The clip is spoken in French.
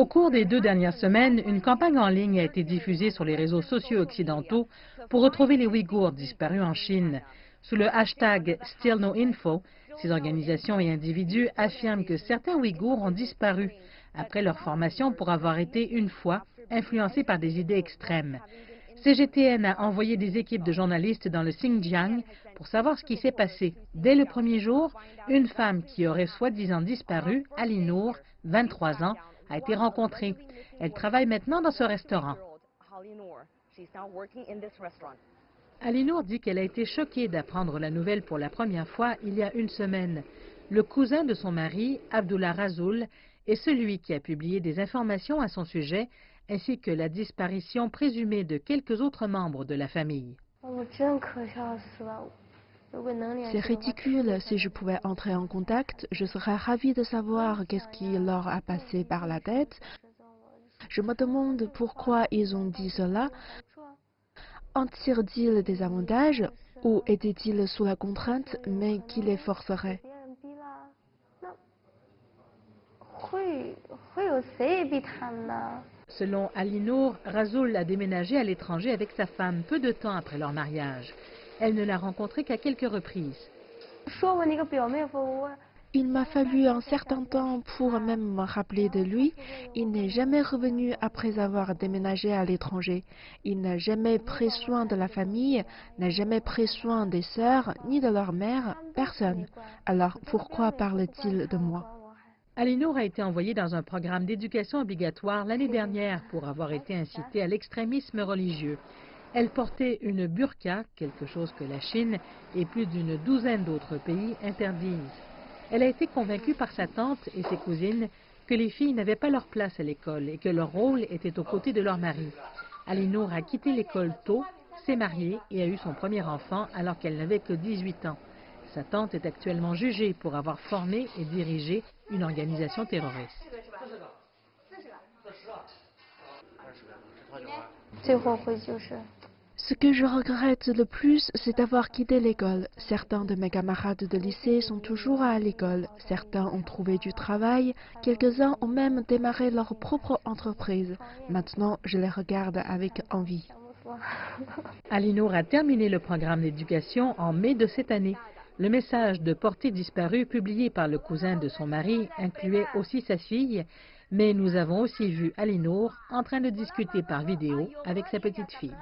cours des 2 dernières semaines, une campagne en ligne a été diffusée sur les réseaux sociaux occidentaux pour retrouver les Ouïghours disparus en Chine. Sous le hashtag #StillNoInfo, ces organisations et individus affirment que certains Ouïghours ont disparu après leur formation pour avoir été une fois influencés par des idées extrêmes. CGTN a envoyé des équipes de journalistes dans le Xinjiang pour savoir ce qui s'est passé. Dès le premier jour, une femme qui aurait soi-disant disparu, Ali Noor, 23 ans, a été rencontrée. Elle travaille maintenant dans ce restaurant. Ali Noor dit qu'elle a été choquée d'apprendre la nouvelle pour la première fois il y a une semaine. Le cousin de son mari, Abdullah Rasoul, est celui qui a publié des informations à son sujet, ainsi que la disparition présumée de quelques autres membres de la famille. C'est ridicule. Si je pouvais entrer en contact, je serais ravie de savoir qu'est-ce qui leur a passé par la tête. Je me demande pourquoi ils ont dit cela. En tirent-ils des avantages ou étaient-ils sous la contrainte, mais qui les forcerait? Selon Ali Noor, Rasoul a déménagé à l'étranger avec sa femme peu de temps après leur mariage. Elle ne l'a rencontré qu'à quelques reprises. Il m'a fallu un certain temps pour même me rappeler de lui. Il n'est jamais revenu après avoir déménagé à l'étranger. Il n'a jamais pris soin de la famille, n'a jamais pris soin des sœurs, ni de leur mère, personne. Alors pourquoi parle-t-il de moi? Ali Noor a été envoyée dans un programme d'éducation obligatoire l'année dernière pour avoir été incitée à l'extrémisme religieux. Elle portait une burqa, quelque chose que la Chine et plus d'une douzaine d'autres pays interdisent. Elle a été convaincue par sa tante et ses cousines que les filles n'avaient pas leur place à l'école et que leur rôle était aux côtés de leur mari. Ali Noor a quitté l'école tôt, s'est mariée et a eu son premier enfant alors qu'elle n'avait que 18 ans. Sa tante est actuellement jugée pour avoir formé et dirigé une organisation terroriste. Ce que je regrette le plus, c'est d'avoir quitté l'école. Certains de mes camarades de lycée sont toujours à l'école. Certains ont trouvé du travail. Quelques-uns ont même démarré leur propre entreprise. Maintenant, je les regarde avec envie. Ali Noor a terminé le programme d'éducation en mai de cette année. Le message de portée disparue publié par le cousin de son mari incluait aussi sa fille, mais nous avons aussi vu Ali Noor en train de discuter par vidéo avec sa petite fille.